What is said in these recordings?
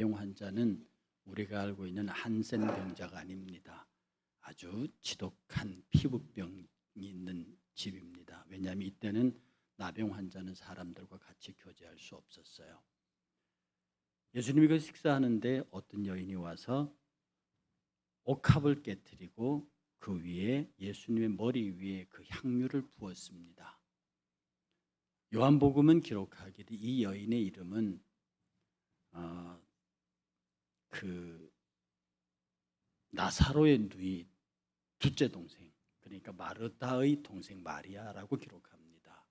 나병 환자는 우리가 알고 있는 한센 병자가 아닙니다. 아주 지독한 피부병이 있는 집입니다. 왜냐하면 이때는 나병 환자는 사람들과 같이 교제할 수 없었어요. 예수님이 그 식사하는데 어떤 여인이 와서 옥합을 깨뜨리고 그 위에 예수님의 머리 위에 그 향유를 부었습니다. 요한복음은 기록하기를 이 여인의 이름은 그 나사로의 누이 둘째 동생, 그러니까 마르다의 동생 마리아라고 기록합니다.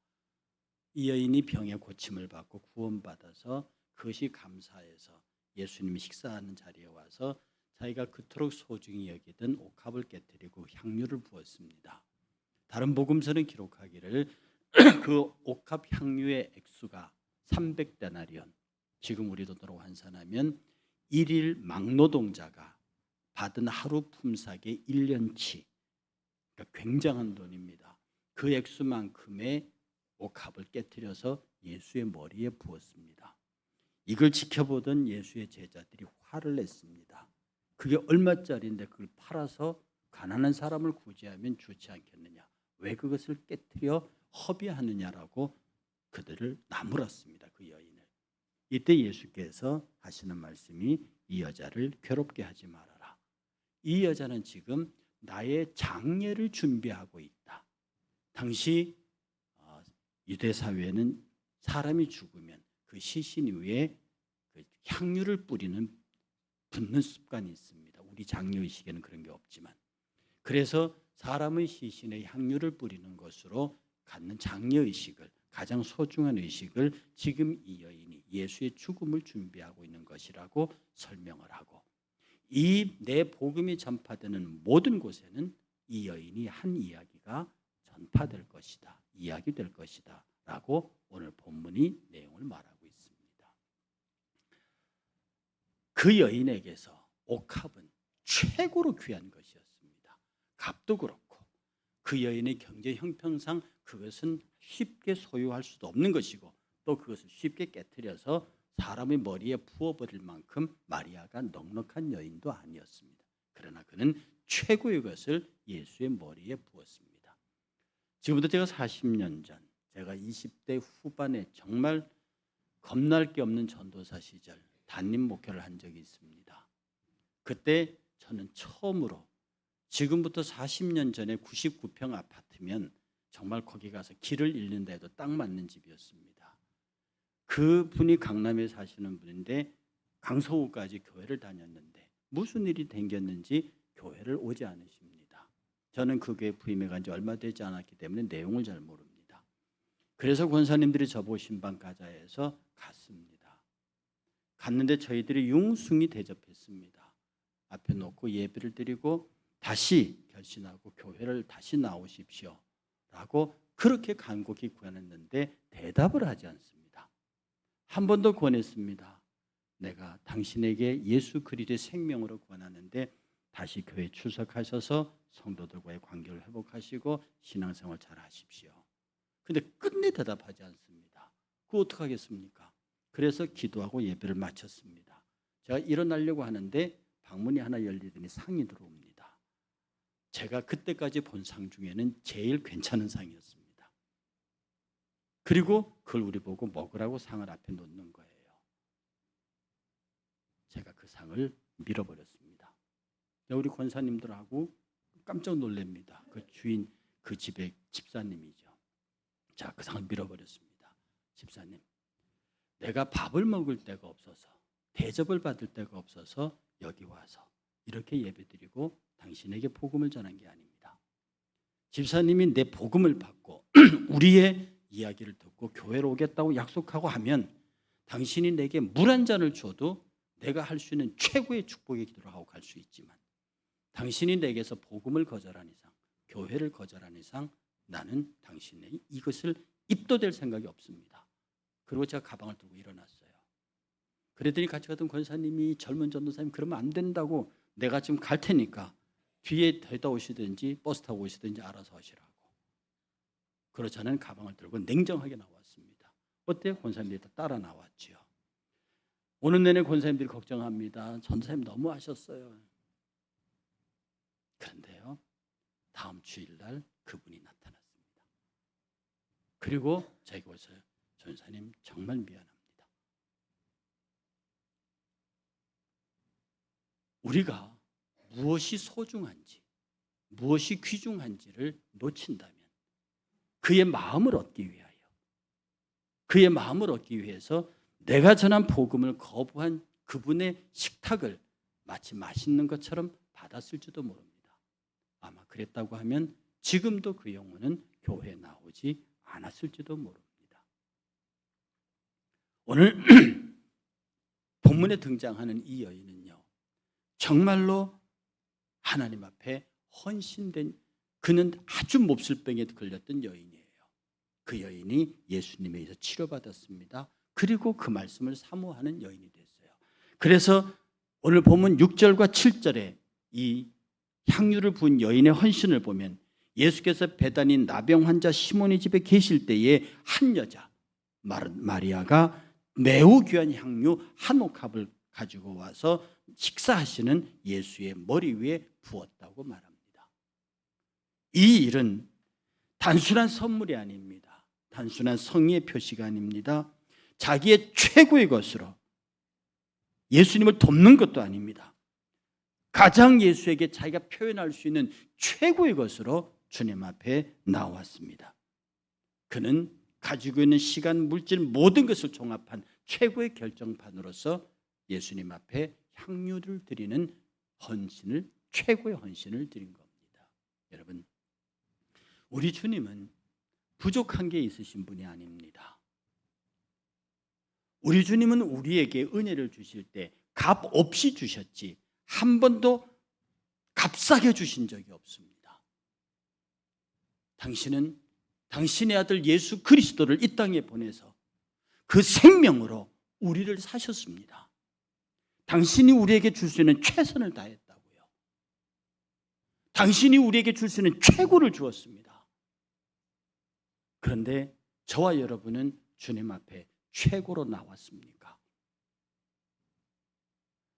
이 여인이 병의 고침을 받고 구원받아서 그것이 감사해서 예수님이 식사하는 자리에 와서 자기가 그토록 소중히 여기던 옥합을 깨뜨리고 향유를 부었습니다. 다른 복음서는 기록하기를 그 옥합 향유의 액수가 300데나리온, 지금 우리 돈으로 환산하면 1일 막노동자가 받은 하루 품삯의 1년치, 그러니까 굉장한 돈입니다. 그 액수만큼의 옥합을 깨뜨려서 예수의 머리에 부었습니다. 이걸 지켜보던 예수의 제자들이 화를 냈습니다. 그게 얼마짜리인데 그걸 팔아서 가난한 사람을 구제하면 좋지 않겠느냐, 왜 그것을 깨뜨려 허비하느냐라고 그들을 나무랐습니다. 그 여인을. 이때 예수께서 하시는 말씀이 이 여자를 괴롭게 하지 말아라. 이 여자는 지금 나의 장례를 준비하고 있다. 당시 유대 사회에는 사람이 죽으면 그 시신 위에 그 향유를 붓는 습관이 있습니다. 우리 장례의식에는 그런 게 없지만, 그래서 사람의 시신에 향유를 뿌리는 것으로 갖는 장례의식을, 가장 소중한 의식을 지금 이 여인이 예수의 죽음을 준비하고 있는 것이라고 설명을 하고, 이 내 복음이 전파되는 모든 곳에는 이 여인이 한 이야기가 전파될 것이다, 이야기될 것이다 라고 오늘 본문이 내용을 말하고 있습니다. 그 여인에게서 옥합은 최고로 귀한 것이었습니다. 값도 그렇고 그 여인의 경제 형편상 그것은 쉽게 소유할 수도 없는 것이고, 또 그것을 쉽게 깨뜨려서 사람의 머리에 부어버릴 만큼 마리아가 넉넉한 여인도 아니었습니다. 그러나 그는 최고의 것을 예수의 머리에 부었습니다. 지금부터 제가 40년 전, 제가 20대 후반에 정말 겁날 게 없는 전도사 시절 담임 목회를 한 적이 있습니다. 그때 저는 처음으로, 지금부터 40년 전에 99평 아파트면 정말 거기 가서 길을 잃는다 해도 딱 맞는 집이었습니다. 그 분이 강남에 사시는 분인데 강서구까지 교회를 다녔는데 무슨 일이 생겼는지 교회를 오지 않으십니다. 저는 그 교회 부임해 간 지 얼마 되지 않았기 때문에 내용을 잘 모릅니다. 그래서 권사님들이 저보고 신방 가자 해서 갔습니다. 갔는데 저희들이 융숭이 대접했습니다. 앞에 놓고 예배를 드리고 다시 결심하고 교회를 다시 나오십시오 라고 그렇게 간곡히 권했는데 대답을 하지 않습니다. 한 번 더 권했습니다. 내가 당신에게 예수 그리스도의 생명으로 권하는데 다시 교회에 출석하셔서 성도들과의 관계를 회복하시고 신앙생활 잘 하십시오. 근데 끝내 대답하지 않습니다. 그거 어떡하겠습니까? 그래서 기도하고 예배를 마쳤습니다. 제가 일어나려고 하는데 방문이 하나 열리더니 상이 들어옵니다. 제가 그때까지 본 상 중에는 제일 괜찮은 상이었습니다. 그리고 그걸 우리 보고 먹으라고 상을 앞에 놓는 거예요. 제가 그 상을 밀어버렸습니다. 우리 권사님들하고 깜짝 놀랍니다. 그 주인, 그 집의 집사님이죠. 자, 그 상을 밀어버렸습니다. 집사님, 내가 밥을 먹을 데가 없어서, 대접을 받을 데가 없어서 여기 와서 이렇게 예배드리고 당신에게 복음을 전한 게 아닙니다. 집사님이 내 복음을 받고 우리의 이야기를 듣고 교회로 오겠다고 약속하고 하면 당신이 내게 물 한 잔을 줘도 내가 할 수 있는 최고의 축복의 기도를 하고 갈 수 있지만, 당신이 내게서 복음을 거절한 이상, 교회를 거절한 이상 나는 당신의 이것을 입도 될 생각이 없습니다. 그리고 제가 가방을 들고 일어났어요. 그랬더니 같이 갔던 권사님이, 젊은 전도사님, 그러면 안 된다고, 내가 지금 갈 테니까 뒤에 데려다 오시든지 버스 타고 오시든지 알아서 하시라고. 그래서 저는 가방을 들고 냉정하게 나왔습니다. 어때요? 권사님들이 다 따라 나왔죠. 오는 내내 권사님들이 걱정합니다. 전사님 너무 하셨어요. 그런데요, 다음 주일날 그분이 나타났습니다. 그리고 저에게 오셔서 전사님 정말 미안합니다. 우리가 무엇이 소중한지, 무엇이 귀중한지를 놓친다면 그의 마음을 얻기 위하여, 그의 마음을 얻기 위해서 내가 전한 복음을 거부한 그분의 식탁을 마치 맛있는 것처럼 받았을지도 모릅니다. 아마 그랬다고 하면 지금도 그 영혼은 교회에 나오지 않았을지도 모릅니다. 오늘 본문에 등장하는 이 여인은요, 정말로 하나님 앞에 헌신된, 그는 아주 몹쓸병에 걸렸던 여인이에요. 그 여인이 예수님에 의해서 치료받았습니다. 그리고 그 말씀을 사모하는 여인이 됐어요. 그래서 오늘 본문 6절과 7절에 이 향유를 부은 여인의 헌신을 보면 예수께서 베다니 나병 환자 시몬의 집에 계실 때에 한 여자 마리아가 매우 귀한 향유 한 옥합을 가지고 와서 식사하시는 예수의 머리 위에 부었다고 말합니다. 이 일은 단순한 선물이 아닙니다. 단순한 성의의 표시가 아닙니다. 자기의 최고의 것으로 예수님을 돕는 것도 아닙니다. 가장 예수에게 자기가 표현할 수 있는 최고의 것으로 주님 앞에 나왔습니다. 그는 가지고 있는 시간, 물질 모든 것을 종합한 최고의 결정판으로서 예수님 앞에 향유를 드리는 헌신을, 최고의 헌신을 드린 겁니다. 여러분, 우리 주님은 부족한 게 있으신 분이 아닙니다. 우리 주님은 우리에게 은혜를 주실 때 값 없이 주셨지 한 번도 값싸게 주신 적이 없습니다. 당신은 당신의 아들 예수 그리스도를 이 땅에 보내서 그 생명으로 우리를 사셨습니다. 당신이 우리에게 줄 수 있는 최선을 다했다고요. 당신이 우리에게 줄 수 있는 최고를 주었습니다. 그런데 저와 여러분은 주님 앞에 최고로 나왔습니까?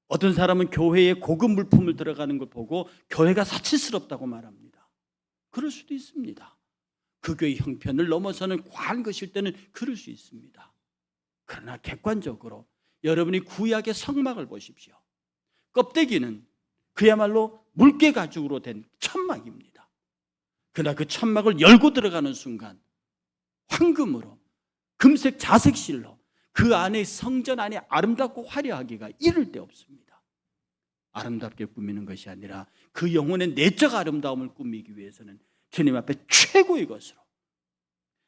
어떤 사람은 교회에 고급 물품을 들어가는 걸 보고 교회가 사치스럽다고 말합니다. 그럴 수도 있습니다. 그 교회 형편을 넘어서는 과한 것일 때는 그럴 수 있습니다. 그러나 객관적으로 여러분이 구약의 성막을 보십시오. 껍데기는 그야말로 물개 가죽으로 된 천막입니다. 그러나 그 천막을 열고 들어가는 순간 황금으로, 금색 자색실로 그 안에, 성전 안에 아름답고 화려하기가 이를 데 없습니다. 아름답게 꾸미는 것이 아니라 그 영혼의 내적 아름다움을 꾸미기 위해서는 주님 앞에 최고의 것으로,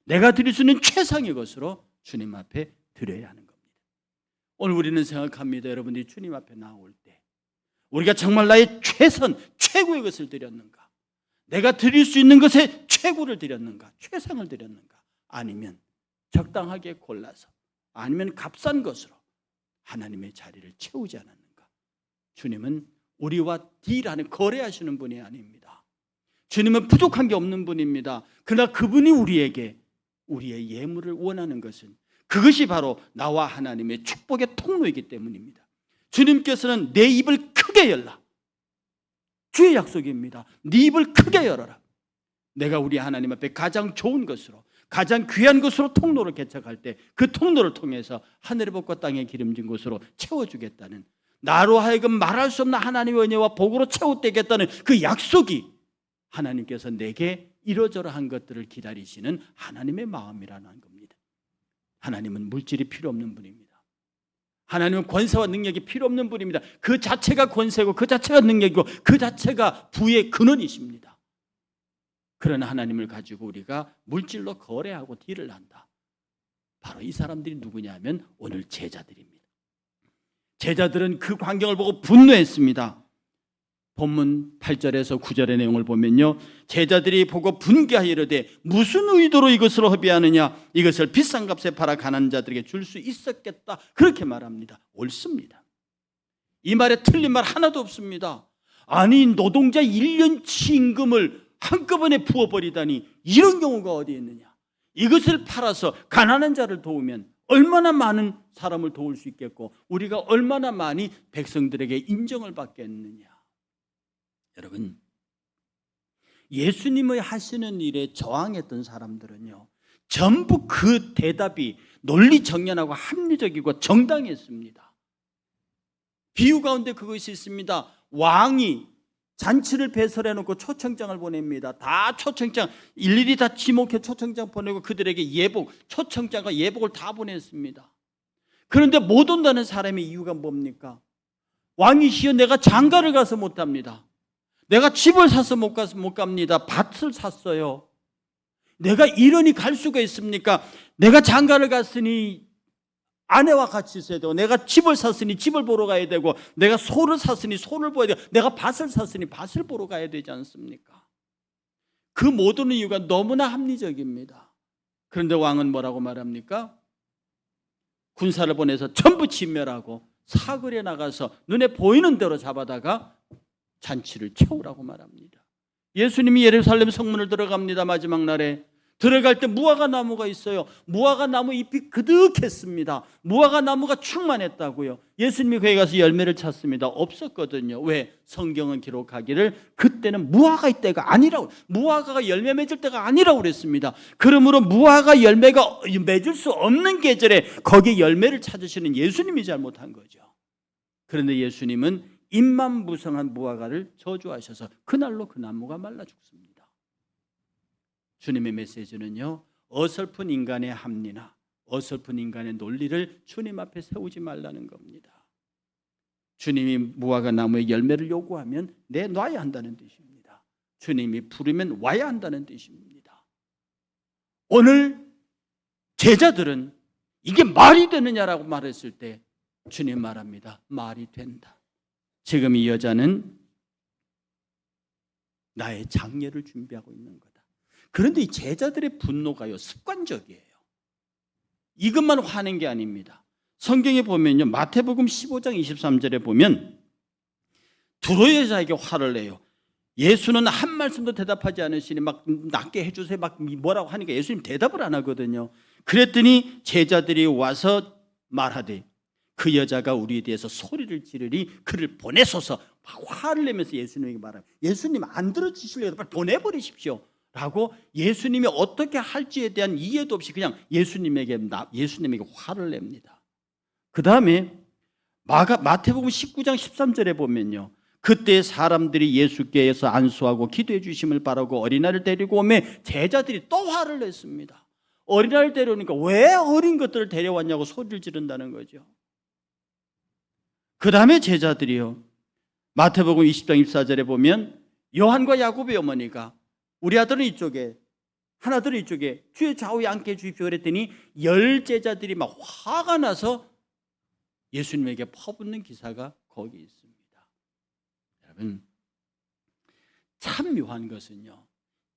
내가 드릴 수 있는 최상의 것으로 주님 앞에 드려야 하는 겁니다. 오늘 우리는 생각합니다. 여러분들이 주님 앞에 나올 때 우리가 정말 나의 최선, 최고의 것을 드렸는가? 내가 드릴 수 있는 것에 최고를 드렸는가? 최상을 드렸는가? 아니면 적당하게 골라서, 아니면 값싼 것으로 하나님의 자리를 채우지 않았는가? 주님은 우리와 딜하는, 거래하시는 분이 아닙니다. 주님은 부족한 게 없는 분입니다. 그러나 그분이 우리에게 우리의 예물을 원하는 것은 그것이 바로 나와 하나님의 축복의 통로이기 때문입니다. 주님께서는 내 입을 크게 열라. 주의 약속입니다. 네 입을 크게 열어라. 내가 우리 하나님 앞에 가장 좋은 것으로, 가장 귀한 것으로 통로를 개척할 때 그 통로를 통해서 하늘의 복과 땅의 기름진 곳으로 채워주겠다는, 나로 하여금 말할 수 없는 하나님의 은혜와 복으로 채워되겠다는 그 약속이 하나님께서 내게 이러저러한 것들을 기다리시는 하나님의 마음이라는 겁니다. 하나님은 물질이 필요 없는 분입니다. 하나님은 권세와 능력이 필요 없는 분입니다. 그 자체가 권세고 그 자체가 능력이고 그 자체가 부의 근원이십니다. 그런 하나님을 가지고 우리가 물질로 거래하고 딜을 한다. 바로 이 사람들이 누구냐면 오늘 제자들입니다. 제자들은 그 광경을 보고 분노했습니다. 본문 8절에서 9절의 내용을 보면요, 제자들이 보고 분개하여 이르되 무슨 의도로 이것을 허비하느냐? 이것을 비싼 값에 팔아 가난한 자들에게 줄 수 있었겠다. 그렇게 말합니다. 옳습니다. 이 말에 틀린 말 하나도 없습니다. 아니, 노동자 1년치 임금을 한꺼번에 부어버리다니 이런 경우가 어디 있느냐? 이것을 팔아서 가난한 자를 도우면 얼마나 많은 사람을 도울 수 있겠고 우리가 얼마나 많이 백성들에게 인정을 받겠느냐. 여러분, 예수님의 하시는 일에 저항했던 사람들은요, 전부 그 대답이 논리정연하고 합리적이고 정당했습니다. 비유 가운데 그것이 있습니다. 왕이 잔치를 배설해놓고 초청장을 보냅니다. 다 초청장 일일이 다 지목해 초청장 보내고 그들에게 예복, 초청장과 예복을 다 보냈습니다. 그런데 못 온다는 사람의 이유가 뭡니까? 왕이시여, 내가 장가를 가서 못 갑니다. 내가 집을 사서 못 갑니다. 밭을 샀어요. 내가 이러니 갈 수가 있습니까? 내가 장가를 갔으니 아내와 같이 있어야 되고, 내가 집을 샀으니 집을 보러 가야 되고, 내가 소를 샀으니 소를 보야 되고, 내가 밭을 샀으니 밭을 보러 가야 되지 않습니까? 그 모든 이유가 너무나 합리적입니다. 그런데 왕은 뭐라고 말합니까? 군사를 보내서 전부 진멸하고 사거리에 나가서 눈에 보이는 대로 잡아다가 잔치를 채우라고 말합니다. 예수님이 예루살렘 성문을 들어갑니다. 마지막 날에 들어갈 때 무화과 나무가 있어요. 무화과 나무 잎이 그득했습니다. 무화과 나무가 충만했다고요. 예수님이 거기 가서 열매를 찾습니다. 없었거든요. 왜? 성경은 기록하기를 그때는 무화과의 때가 아니라고, 무화과가 열매 맺을 때가 아니라고 그랬습니다. 그러므로 무화과 열매가 맺을 수 없는 계절에 거기에 열매를 찾으시는 예수님이 잘못한 거죠. 그런데 예수님은 잎만 무성한 무화과를 저주하셔서 그날로 그 나무가 말라 죽습니다. 주님의 메시지는요, 어설픈 인간의 합리나 어설픈 인간의 논리를 주님 앞에 세우지 말라는 겁니다. 주님이 무화과 나무의 열매를 요구하면 내놔야 한다는 뜻입니다. 주님이 부르면 와야 한다는 뜻입니다. 오늘 제자들은 이게 말이 되느냐라고 말했을 때 주님 말합니다. 말이 된다. 지금 이 여자는 나의 장례를 준비하고 있는 거다. 그런데 이 제자들의 분노가요, 습관적이에요. 이것만 화낸 게 아닙니다. 성경에 보면요, 마태복음 15장 23절에 보면 두로 여자에게 화를 내요. 예수는 한 말씀도 대답하지 않으시니 막 낫게 해주세요 막 뭐라고 하니까 예수님 대답을 안 하거든요. 그랬더니 제자들이 와서 말하되 그 여자가 우리에 대해서 소리를 지르니 그를 보내소서. 화를 내면서 예수님에게 말합니다. 예수님 안 들어주시려고 빨리 보내버리십시오 라고 예수님이 어떻게 할지에 대한 이해도 없이 그냥 예수님에게 화를 냅니다. 그 다음에 마태복음 19장 13절에 보면요, 그때 사람들이 예수께서 안수하고 기도해 주심을 바라고 어린아이를 데리고 오매 제자들이 또 화를 냈습니다. 어린아이를 데려오니까 왜 어린 것들을 데려왔냐고 소리를 지른다는 거죠. 그 다음에 제자들이요, 마태복음 20장 24절에 보면 요한과 야곱의 어머니가 우리 아들은 이쪽에 하나들은 이쪽에 주의 좌우에 앉게 해주십시오 그랬더니 10 제자들이 막 화가 나서 예수님에게 퍼붓는 기사가 거기 있습니다. 여러분, 참 묘한 것은요,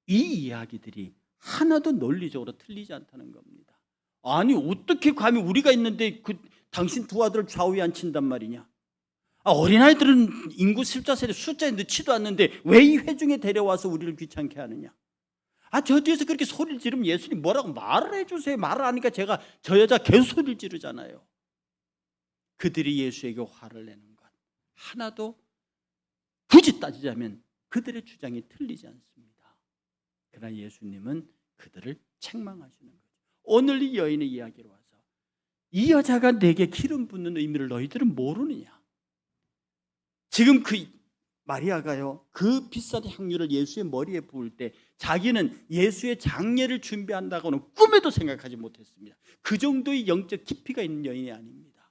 이 이야기들이 하나도 논리적으로 틀리지 않다는 겁니다. 아니 어떻게 감히 우리가 있는데 당신 두 아들을 좌우에 앉힌단 말이냐. 어린아이들은 인구 실자세대 숫자에 넣지도 않는데 왜 이 회중에 데려와서 우리를 귀찮게 하느냐. 저 뒤에서 그렇게 소리를 지르면 예수님 뭐라고 말을 해주세요. 말을 하니까 저 여자 계속 소리를 지르잖아요. 그들이 예수에게 화를 내는 것 하나도 굳이 따지자면 그들의 주장이 틀리지 않습니다. 그러나 예수님은 그들을 책망하시는 거죠. 오늘 이 여인의 이야기로 와서 이 여자가 내게 기름 붓는 의미를 너희들은 모르느냐. 지금 그 마리아가요, 그 비싼 향유를 예수의 머리에 부을 때 자기는 예수의 장례를 준비한다고는 꿈에도 생각하지 못했습니다. 그 정도의 영적 깊이가 있는 여인이 아닙니다.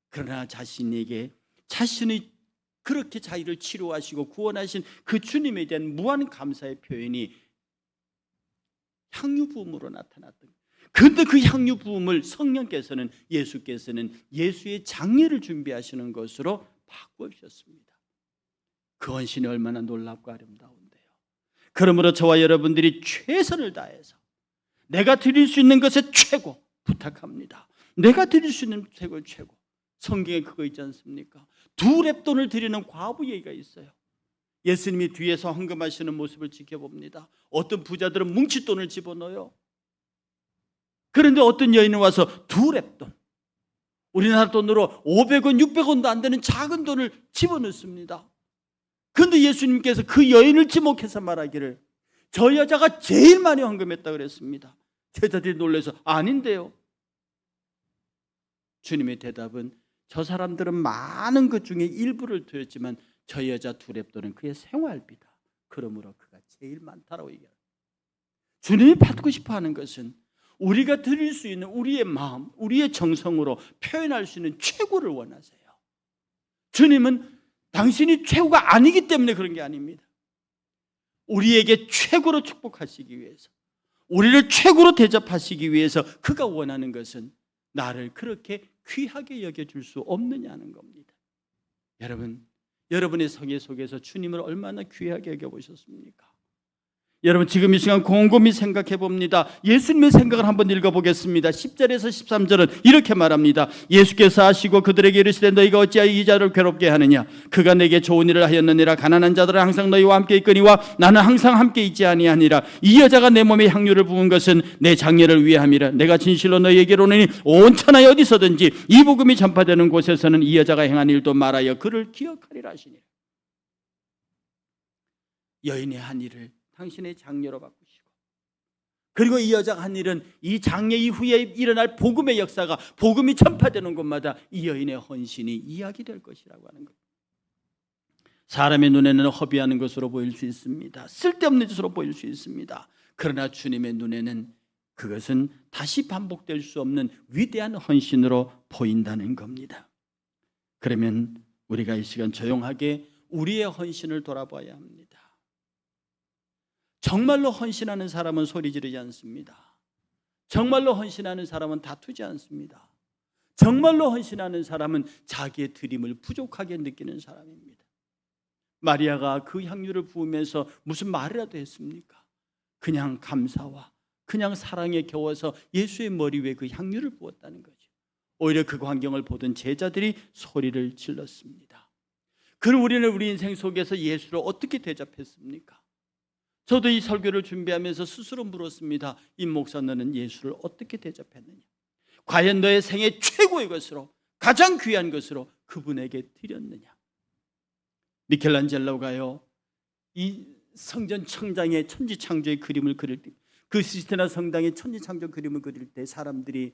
그러나 자신에게 자신의 그렇게 자기를 치료하시고 구원하신 그 주님에 대한 무한 감사의 표현이 향유 부음으로 나타났던 거예요. 그런데 그 향유 부음을 성령께서는 예수께서는 예수의 장례를 준비하시는 것으로 바꾸셨습니다. 그 헌신이 얼마나 놀랍고 아름다운데요. 그러므로 저와 여러분들이 최선을 다해서 내가 드릴 수 있는 것의 최고 부탁합니다. 내가 드릴 수 있는 최고. 성경에 그거 있지 않습니까? 2렙돈을 드리는 과부 얘기가 있어요. 예수님이 뒤에서 헌금하시는 모습을 지켜봅니다. 어떤 부자들은 뭉칫돈을 집어넣어요. 그런데 어떤 여인은 와서 2렙돈, 우리나라 돈으로 500원, 600원도 안 되는 작은 돈을 집어넣습니다. 그런데 예수님께서 그 여인을 지목해서 말하기를 저 여자가 제일 많이 헌금했다 그랬습니다. 제자들이 놀라서 아닌데요. 주님의 대답은 저 사람들은 많은 것 중에 일부를 드렸지만 저 여자 2렙돈은 그의 생활비다. 그러므로 그가 제일 많다라고 얘기합니다. 주님이 받고 싶어하는 것은 우리가 드릴 수 있는 우리의 마음, 우리의 정성으로 표현할 수 있는 최고를 원하세요. 주님은 당신이 최고가 아니기 때문에 그런 게 아닙니다. 우리에게 최고로 축복하시기 위해서, 우리를 최고로 대접하시기 위해서 그가 원하는 것은 나를 그렇게 귀하게 여겨줄 수 없느냐는 겁니다. 여러분, 여러분의 성의 속에서 주님을 얼마나 귀하게 여겨보셨습니까? 여러분, 지금 이 시간 곰곰이 생각해 봅니다. 예수님의 생각을 한번 읽어보겠습니다. 10절에서 13절은 이렇게 말합니다. 예수께서 하시고 그들에게 이르시되 너희가 어찌하여 이 자를 괴롭게 하느냐? 그가 내게 좋은 일을 하였느니라. 가난한 자들은 항상 너희와 함께 있거니와 나는 항상 함께 있지 아니하니라. 이 여자가 내 몸에 향유를 부은 것은 내 장례를 위함이라. 내가 진실로 너희에게로 오노니 온 천하에 어디서든지 이 복음이 전파되는 곳에서는 이 여자가 행한 일도 말하여 그를 기억하리라 하시니라. 여인의 한 일을 당신의 장례로 바꾸시고, 그리고 이 여자가 한 일은 이 장례 이후에 일어날 복음의 역사가, 복음이 전파되는 곳마다 이 여인의 헌신이 이야기될 것이라고 하는 것. 사람의 눈에는 허비하는 것으로 보일 수 있습니다. 쓸데없는 짓으로 보일 수 있습니다. 그러나 주님의 눈에는 그것은 다시 반복될 수 없는 위대한 헌신으로 보인다는 겁니다. 그러면 우리가 이 시간 조용하게 우리의 헌신을 돌아봐야 합니다. 정말로 헌신하는 사람은 소리 지르지 않습니다. 정말로 헌신하는 사람은 다투지 않습니다. 정말로 헌신하는 사람은 자기의 드림을 부족하게 느끼는 사람입니다. 마리아가 그 향유를 부으면서 무슨 말이라도 했습니까? 그냥 감사와 그냥 사랑에 겨워서 예수의 머리 위에 그 향유를 부었다는 거죠. 오히려 그 광경을 보던 제자들이 소리를 질렀습니다. 그럼 우리는 우리 인생 속에서 예수를 어떻게 대접했습니까? 저도 이 설교를 준비하면서 스스로 물었습니다. 임 목사, 너는 예수를 어떻게 대접했느냐? 과연 너의 생애 최고의 것으로, 가장 귀한 것으로 그분에게 드렸느냐? 미켈란젤로가요, 이 성전 청장의 천지창조의 그림을 그릴 때, 그 시스테나 성당의 천지창조 그림을 그릴 때 사람들이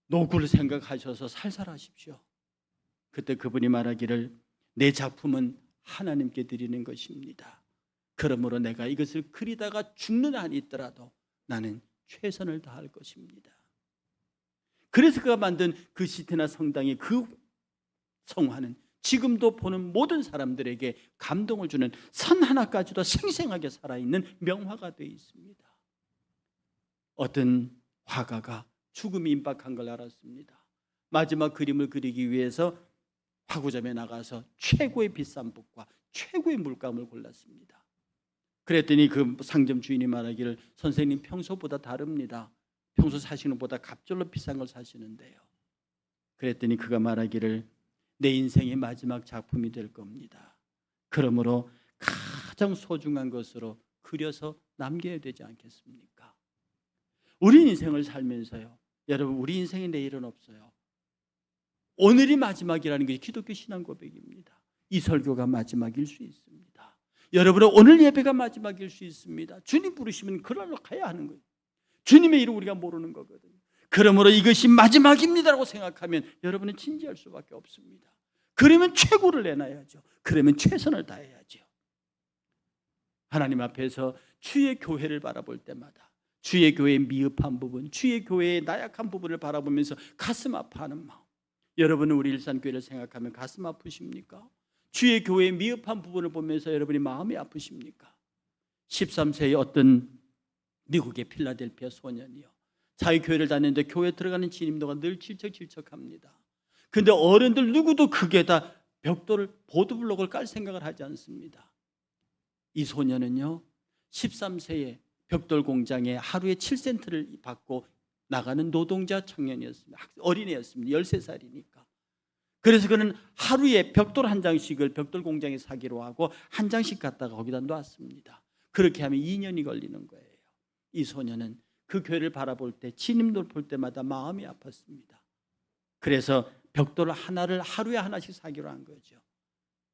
노구를 생각하셔서 살살하십시오. 그때 그분이 말하기를 내 작품은 하나님께 드리는 것입니다. 그러므로 내가 이것을 그리다가 죽는 한이 있더라도 나는 최선을 다할 것입니다. 그래서 그가 만든 그 시테나 성당의 그 성화는 지금도 보는 모든 사람들에게 감동을 주는 선 하나까지도 생생하게 살아있는 명화가 되어 있습니다. 어떤 화가가 죽음이 임박한 걸 알았습니다. 마지막 그림을 그리기 위해서 화구점에 나가서 최고의 비싼 붓과 최고의 물감을 골랐습니다. 그랬더니 그 상점 주인이 말하기를 선생님 평소보다 다릅니다. 평소 사시는 것보다 갑절로 비싼 걸 사시는데요. 그랬더니 그가 말하기를 내 인생의 마지막 작품이 될 겁니다. 그러므로 가장 소중한 것으로 그려서 남겨야 되지 않겠습니까? 우리 인생을 살면서요, 여러분, 우리 인생에 내일은 없어요. 오늘이 마지막이라는 게 기독교 신앙 고백입니다. 이 설교가 마지막일 수 있습니다. 여러분의 오늘 예배가 마지막일 수 있습니다. 주님 부르시면 그날로 가야 하는 거예요. 주님의 일을 우리가 모르는 거거든요. 그러므로 이것이 마지막입니다라고 생각하면 여러분은 진지할 수밖에 없습니다. 그러면 최고를 내놔야죠. 그러면 최선을 다해야죠. 하나님 앞에서 주의 교회를 바라볼 때마다 주의 교회의 미흡한 부분, 주의 교회의 나약한 부분을 바라보면서 가슴 아파하는 마음. 여러분은 우리 일산교회를 생각하면 가슴 아프십니까? 주의 교회의 미흡한 부분을 보면서 여러분이 마음이 아프십니까? 13세의 어떤 미국의 필라델피아 소년이요, 자기 교회를 다니는데 교회 들어가는 진입로가 늘 질척질척합니다. 그런데 어른들 누구도 크게다 벽돌을, 보드블록을 깔 생각을 하지 않습니다. 이 소년은요, 13세에 벽돌 공장에 하루에 7센트를 받고 나가는 노동자 청년이었습니다. 어린애였습니다. 13살이니까. 그래서 그는 하루에 벽돌 한 장씩을 벽돌 공장에 사기로 하고 한 장씩 갖다가 거기다 놨습니다. 그렇게 하면 2년이 걸리는 거예요. 이 소년은 그 교회를 바라볼 때 진임돌 볼 때마다 마음이 아팠습니다. 그래서 벽돌 하나를 하루에 하나씩 사기로 한 거죠.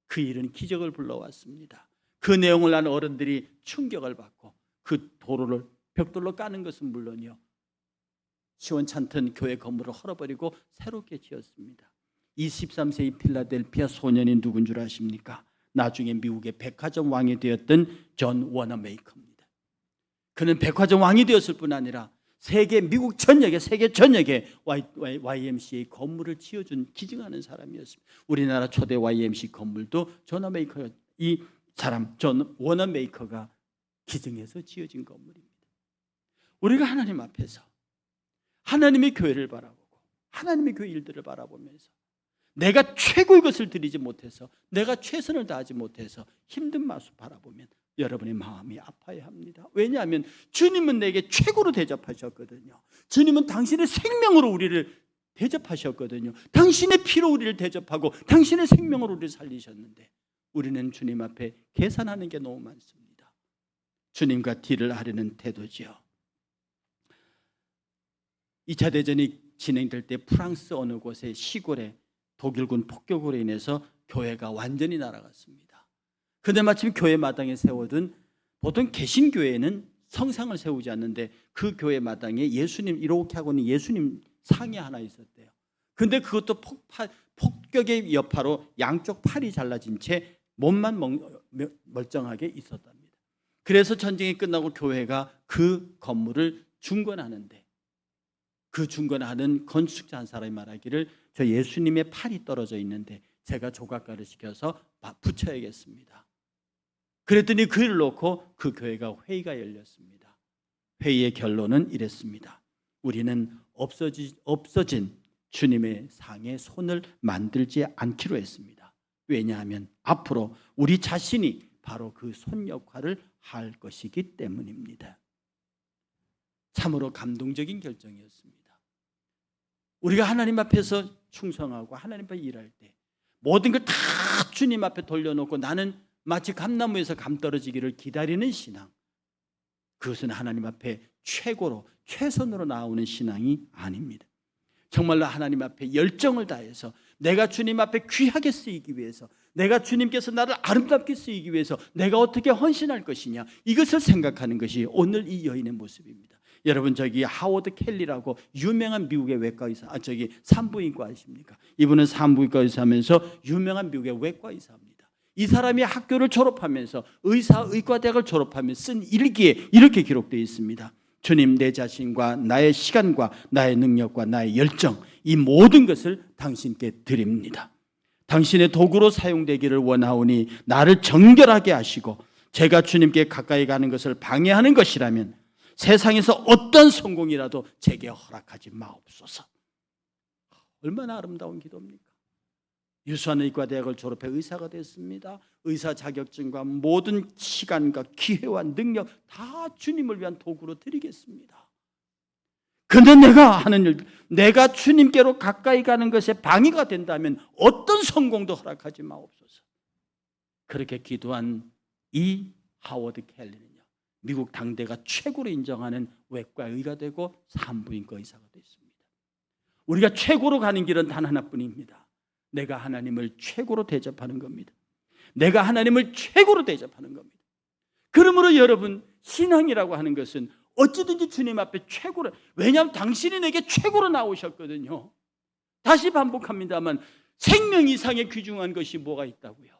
그 일은 기적을 불러왔습니다. 그 내용을 아는 어른들이 충격을 받고 그 도로를 벽돌로 까는 것은 물론이요, 시원찮던 교회 건물을 헐어버리고 새롭게 지었습니다. 23세의 필라델피아 소년이 누군 줄 아십니까? 나중에 미국의 백화점 왕이 되었던 존 워너메이커입니다. 그는 백화점 왕이 되었을 뿐 아니라 미국 전역에, 세계 전역에 YMCA 건물을 지어준 기증하는 사람이었습니다. 우리나라 초대 YMCA 건물도 존 워너메이커가 기증해서 지어진 건물입니다. 우리가 하나님 앞에서 하나님의 교회를 바라보고 하나님의 교회 일들을 바라보면서 내가 최고의 것을 드리지 못해서, 내가 최선을 다하지 못해서 힘든 맛을 바라보면 여러분의 마음이 아파야 합니다. 왜냐하면 주님은 내게 최고로 대접하셨거든요. 주님은 당신의 생명으로 우리를 대접하셨거든요. 당신의 피로 우리를 대접하고 당신의 생명으로 우리를 살리셨는데 우리는 주님 앞에 계산하는 게 너무 많습니다. 주님과 딜을 하려는 태도지요. 2차 대전이 진행될 때 프랑스 어느 곳의 시골에 독일군 폭격으로 인해서 교회가 완전히 날아갔습니다. 그런데 마침 교회 마당에 세워둔, 보통 개신교회는 성상을 세우지 않는데 그 교회 마당에 예수님, 이렇게 하고 있는 예수님 상이 하나 있었대요. 근데 그것도 폭격의 여파로 양쪽 팔이 잘라진 채 몸만 멀쩡하게 있었답니다. 그래서 전쟁이 끝나고 교회가 그 건물을 중건하는데, 그 중건하는 건축자 한 사람이 말하기를, 저 예수님의 팔이 떨어져 있는데 제가 조각가를 시켜서 붙여야겠습니다. 그랬더니 그 일을 놓고 그 교회가 회의가 열렸습니다. 회의의 결론은 이랬습니다. 우리는 없어진 주님의 상에 손을 만들지 않기로 했습니다. 왜냐하면 앞으로 우리 자신이 바로 그 손 역할을 할 것이기 때문입니다. 참으로 감동적인 결정이었습니다. 우리가 하나님 앞에서 충성하고 하나님 앞에 일할 때 모든 걸 다 주님 앞에 돌려놓고 나는 마치 감나무에서 감 떨어지기를 기다리는 신앙, 그것은 하나님 앞에 최고로 최선으로 나오는 신앙이 아닙니다. 정말로 하나님 앞에 열정을 다해서 내가 주님 앞에 귀하게 쓰이기 위해서, 내가 주님께서 나를 아름답게 쓰이기 위해서 내가 어떻게 헌신할 것이냐, 이것을 생각하는 것이 오늘 이 여인의 모습입니다. 여러분, 저기 하워드 켈리라고 유명한 미국의 외과 의사, 산부인과 아십니까? 이분은 산부인과 의사하면서 유명한 미국의 외과 의사입니다. 이 사람이 학교를 졸업하면서 의과대학을 졸업하면서 쓴 일기에 이렇게 기록되어 있습니다. 주님, 내 자신과 나의 시간과 나의 능력과 나의 열정, 이 모든 것을 당신께 드립니다. 당신의 도구로 사용되기를 원하오니 나를 정결하게 하시고 제가 주님께 가까이 가는 것을 방해하는 것이라면 세상에서 어떤 성공이라도 제게 허락하지 마옵소서. 얼마나 아름다운 기도입니까? 유수한 의과대학을 졸업해 의사가 됐습니다. 의사 자격증과 모든 시간과 기회와 능력 다 주님을 위한 도구로 드리겠습니다. 그런데 내가 하는 일, 내가 주님께로 가까이 가는 것에 방해가 된다면 어떤 성공도 허락하지 마옵소서. 그렇게 기도한 이 하워드 켈리는요, 미국 당대가 최고로 인정하는 외과의가 되고 산부인과 의사가 됐습니다. 우리가 최고로 가는 길은 단 하나뿐입니다. 내가 하나님을 최고로 대접하는 겁니다. 내가 하나님을 최고로 대접하는 겁니다. 그러므로 여러분, 신앙이라고 하는 것은 어찌든지 주님 앞에 최고로, 왜냐하면 당신이 내게 최고로 나오셨거든요. 다시 반복합니다만 생명 이상의 귀중한 것이 뭐가 있다고요?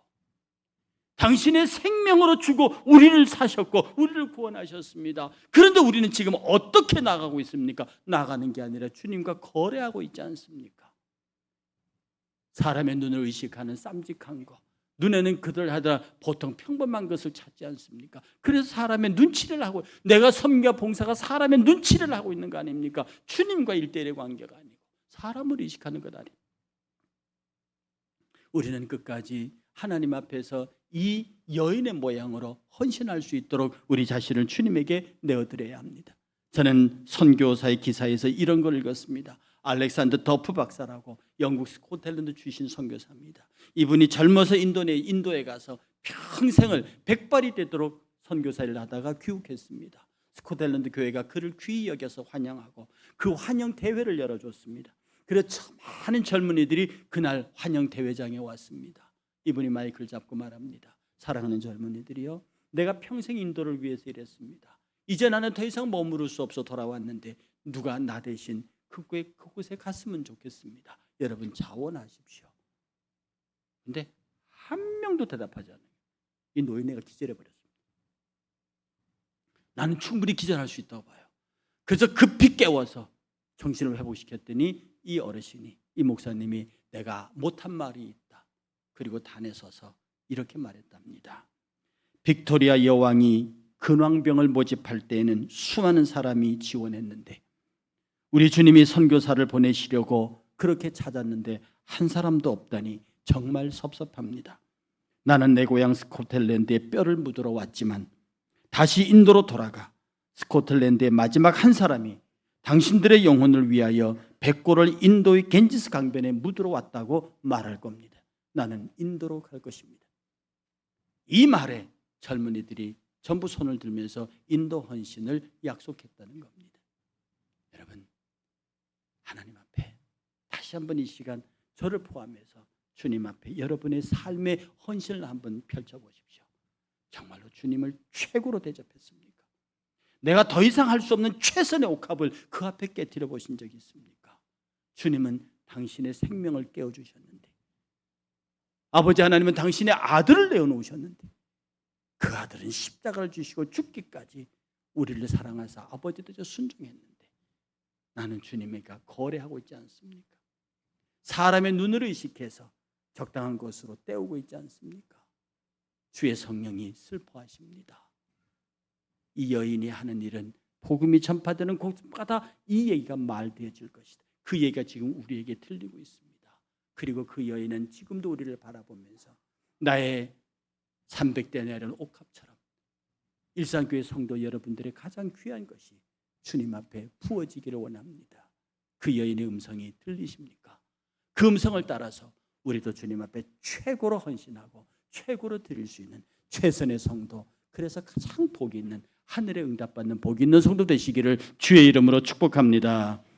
당신의 생명으로 주고 우리를 사셨고 우리를 구원하셨습니다. 그런데 우리는 지금 어떻게 나가고 있습니까? 나가는 게 아니라 주님과 거래하고 있지 않습니까? 사람의 눈을 의식하는 쌈짓한 거, 눈에는 그들 하다 보통 평범한 것을 찾지 않습니까? 그래서 사람의 눈치를 하고, 내가 섬겨 봉사가 사람의 눈치를 하고 있는 거 아닙니까? 주님과 일대일의 관계가 아니고 사람을 의식하는 것 아닙니까? 우리는 끝까지 하나님 앞에서 이 여인의 모양으로 헌신할 수 있도록 우리 자신을 주님에게 내어드려야 합니다. 저는 선교사의 기사에서 이런 걸 읽었습니다. 알렉산더 더프 박사라고 영국 스코틀랜드 출신 선교사입니다. 이분이 젊어서 인도에 가서 평생을 백발이 되도록 선교사 일을 하다가 귀국했습니다. 스코틀랜드 교회가 그를 귀히 여겨서 환영하고 그 환영 대회를 열어줬습니다. 그래서 많은 젊은이들이 그날 환영 대회장에 왔습니다. 이분이 마이크를 잡고 말합니다. 사랑하는 젊은이들이요, 내가 평생 인도를 위해서 일했습니다. 이제 나는 더 이상 머무를 수 없어 돌아왔는데 누가 나 대신 그곳에 갔으면 좋겠습니다. 여러분 자원하십시오. 근데 한 명도 대답하지 않아요. 이 노인네가 기절해버렸습니다. 나는 충분히 기절할 수 있다고 봐요. 그래서 급히 깨워서 정신을 회복시켰더니 이 어르신이, 이 목사님이 내가 못한 말이 있다. 그리고 단에 서서 이렇게 말했답니다. 빅토리아 여왕이 근황병을 모집할 때에는 수많은 사람이 지원했는데 우리 주님이 선교사를 보내시려고 그렇게 찾았는데 한 사람도 없다니 정말 섭섭합니다. 나는 내 고향 스코틀랜드에 뼈를 묻으러 왔지만 다시 인도로 돌아가 스코틀랜드의 마지막 한 사람이 당신들의 영혼을 위하여 백골을 인도의 겐지스 강변에 묻으러 왔다고 말할 겁니다. 나는 인도로 갈 것입니다. 이 말에 젊은이들이 전부 손을 들면서 인도 헌신을 약속했다는 겁니다. 여러분, 하나님 앞에 다시 한번 이 시간 저를 포함해서 주님 앞에 여러분의 삶의 헌신을 한번 펼쳐보십시오. 정말로 주님을 최고로 대접했습니까? 내가 더 이상 할 수 없는 최선의 옥합을 그 앞에 깨뜨려 보신 적이 있습니까? 주님은 당신의 생명을 깨워주셨는데, 아버지 하나님은 당신의 아들을 내어놓으셨는데, 그 아들은 십자가를 주시고 죽기까지 우리를 사랑하사 아버지도 순종했는데 나는 주님과 거래하고 있지 않습니까? 사람의 눈을 의식해서 적당한 것으로 때우고 있지 않습니까? 주의 성령이 슬퍼하십니다. 이 여인이 하는 일은 복음이 전파되는 곳마다 이 얘기가 말되어질 것이다. 그 얘기가 지금 우리에게 들리고 있습니다. 그리고 그 여인은 지금도 우리를 바라보면서 나의 300데나리온 옥합처럼 일산교회 성도 여러분들의 가장 귀한 것이 주님 앞에 부어지기를 원합니다. 그 여인의 음성이 들리십니까? 그 음성을 따라서 우리도 주님 앞에 최고로 헌신하고 최고로 드릴 수 있는 최선의 성도, 그래서 가장 복이 있는, 하늘에 응답받는 복이 있는 성도 되시기를 주의 이름으로 축복합니다.